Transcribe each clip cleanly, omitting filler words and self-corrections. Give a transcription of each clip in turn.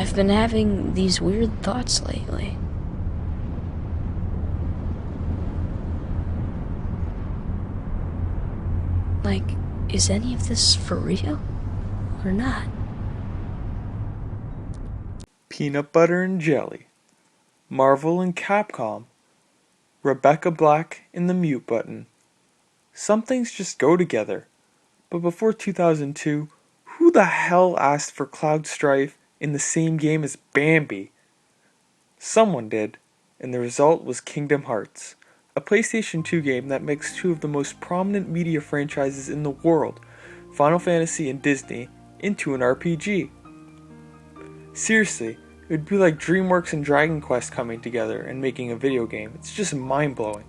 I've been having these weird thoughts lately. Like, is any of this for real? Or not? Peanut Butter and Jelly, Marvel and Capcom, Rebecca Black and the Mute Button. Some things just go together. But before 2002, who the hell asked for Cloud Strife in the same game as Bambi? Someone did, and the result was Kingdom Hearts, a PlayStation 2 game that mixed two of the most prominent media franchises in the world, Final Fantasy and Disney, into an RPG. Seriously, it would be like DreamWorks and Dragon Quest coming together and making a video game. It's just mind-blowing.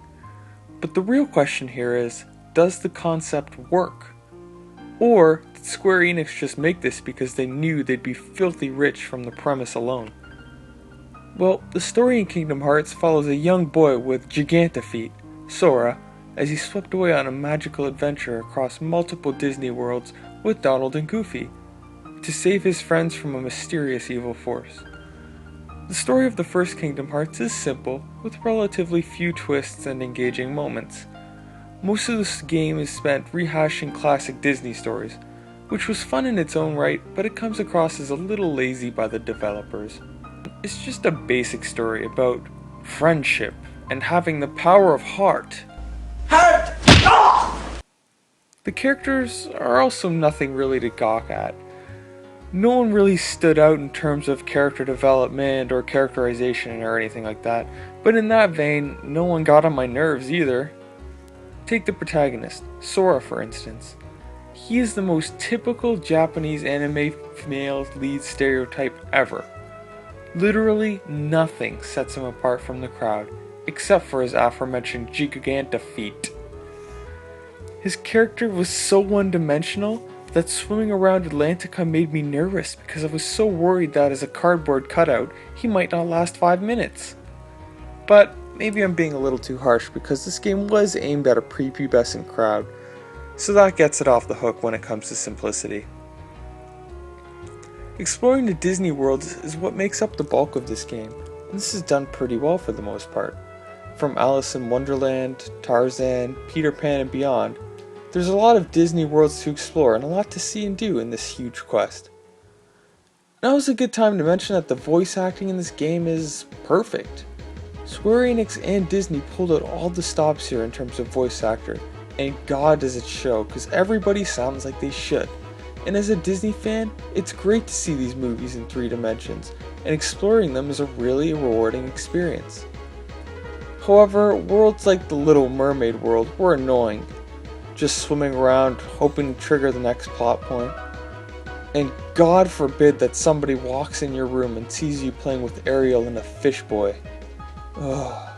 But the real question here is, does the concept work? Or did Square Enix just make this because they knew they'd be filthy rich from the premise alone? Well, the story in Kingdom Hearts follows a young boy with Gigantafeet, Sora, as he's swept away on a magical adventure across multiple Disney worlds with Donald and Goofy, to save his friends from a mysterious evil force. The story of the first Kingdom Hearts is simple, with relatively few twists and engaging moments. Most of this game is spent rehashing classic Disney stories, which was fun in its own right, but it comes across as a little lazy by the developers. It's just a basic story about friendship and having the power of heart. The characters are also nothing really to gawk at. No one really stood out in terms of character development or characterization or anything like that, but in that vein, no one got on my nerves either. Take the protagonist, Sora for instance. He is the most typical Japanese anime male lead stereotype ever. Literally nothing sets him apart from the crowd, except for his aforementioned Gigantafeet. His character was so one-dimensional that swimming around Atlantica made me nervous because I was so worried that as a cardboard cutout, he might not last 5 minutes. But maybe I'm being a little too harsh because this game was aimed at a prepubescent crowd, so that gets it off the hook when it comes to simplicity. Exploring the Disney worlds is what makes up the bulk of this game, and this is done pretty well for the most part. From Alice in Wonderland, Tarzan, Peter Pan and beyond, there's a lot of Disney worlds to explore and a lot to see and do in this huge quest. Now is a good time to mention that the voice acting in this game is perfect. Square Enix and Disney pulled out all the stops here in terms of voice actor, and god does it show because everybody sounds like they should. And as a Disney fan, it's great to see these movies in 3 dimensions, and exploring them is a really rewarding experience. However, worlds like the Little Mermaid world were annoying, just swimming around hoping to trigger the next plot point. And God forbid that somebody walks in your room and sees you playing with Ariel and a fish boy. Ugh.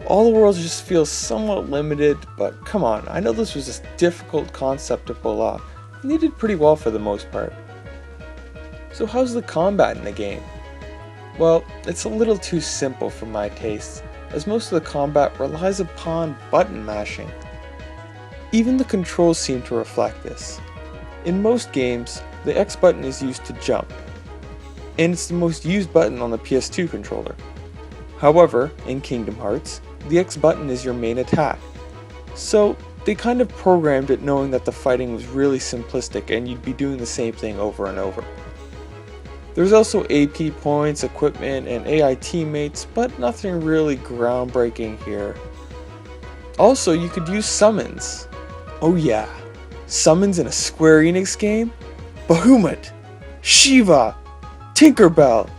All the worlds just feel somewhat limited, but come on, I know this was a difficult concept to pull off, and they did pretty well for the most part. So how's the combat in the game? Well, it's a little too simple for my tastes, as most of the combat relies upon button mashing. Even the controls seem to reflect this. In most games, the X button is used to jump, and it's the most used button on the PS2 controller. However, in Kingdom Hearts, the X button is your main attack. So, they kind of programmed it knowing that the fighting was really simplistic and you'd be doing the same thing over and over. There's also AP points, equipment, and AI teammates, but nothing really groundbreaking here. Also, you could use summons. Oh yeah, summons in a Square Enix game? Bahamut, Shiva, Tinkerbell.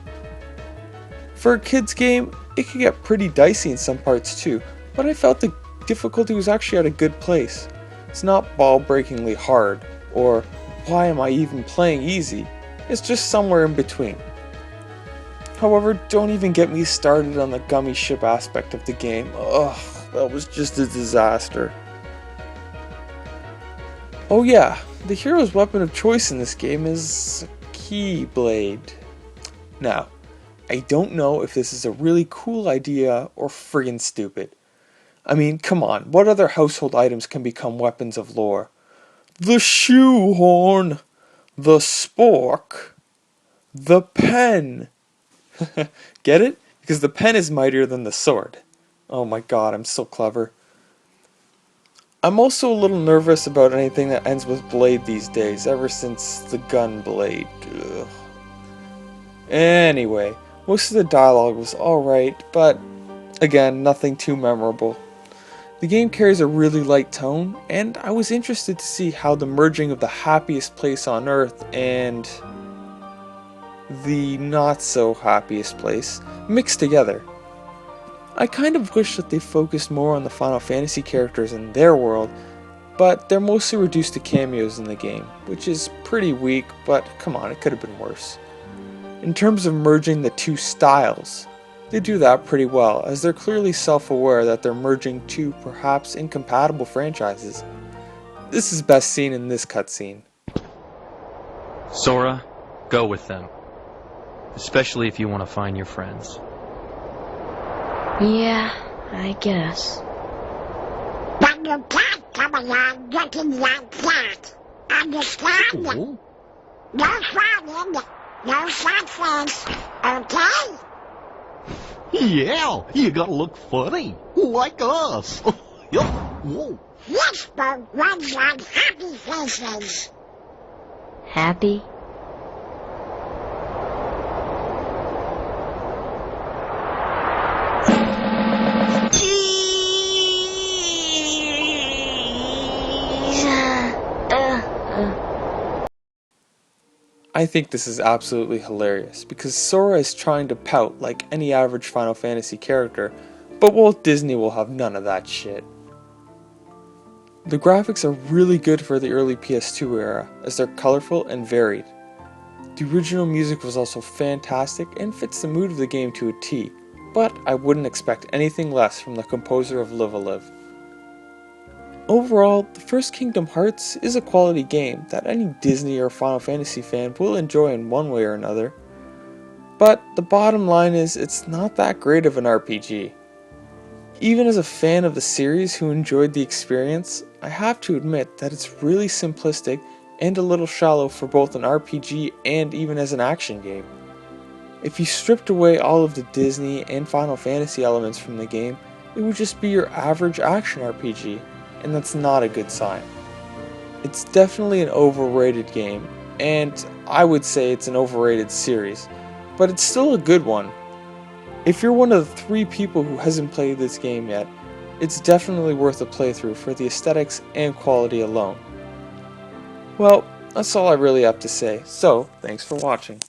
For a kid's game, it could get pretty dicey in some parts too, but I felt the difficulty was actually at a good place. It's not ball-breakingly hard, or why am I even playing easy? It's just somewhere in between. However, don't even get me started on the gummy ship aspect of the game. Ugh, that was just a disaster. Oh yeah, the hero's weapon of choice in this game is a Keyblade. Now, I don't know if this is a really cool idea or friggin' stupid. I mean, come on, what other household items can become weapons of lore? The shoehorn, the spork, The pen! Get it? Because the pen is mightier than the sword. Oh my god, I'm so clever. I'm also a little nervous about anything that ends with blade these days, ever since the gun blade. Ugh. Anyway, most of the dialogue was alright, but again, nothing too memorable. The game carries a really light tone, and I was interested to see how the merging of the happiest place on Earth and the not so happiest place mixed together. I kind of wish that they focused more on the Final Fantasy characters in their world, but they're mostly reduced to cameos in the game, which is pretty weak, but come on, it could have been worse. In terms of merging the two styles, they do that pretty well, as they're clearly self-aware that they're merging two perhaps incompatible franchises. This is best seen in this cutscene. Sora, go with them. Especially if you want to find your friends. Yeah, I guess. But you can't come along looking like that. Understand? Oh, No frowning, no sunsets, okay? yeah, you gotta look funny, like us. Yup. Whoa. This boat runs on happy faces. Happy? I think this is absolutely hilarious, because Sora is trying to pout like any average Final Fantasy character, but Walt Disney will have none of that shit. The graphics are really good for the early PS2 era, as they're colorful and varied. The original music was also fantastic and fits the mood of the game to a T, but I wouldn't expect anything less from the composer of Live a Live. Overall, the first Kingdom Hearts is a quality game that any Disney or Final Fantasy fan will enjoy in one way or another. But the bottom line is, it's not that great of an RPG. Even as a fan of the series who enjoyed the experience, I have to admit that it's really simplistic and a little shallow for both an RPG and even as an action game. If you stripped away all of the Disney and Final Fantasy elements from the game, it would just be your average action RPG, and that's not a good sign. It's definitely an overrated game, and I would say it's an overrated series, but it's still a good one. If you're one of the 3 people who hasn't played this game yet, it's definitely worth a playthrough for the aesthetics and quality alone. Well, that's all I really have to say, so thanks for watching.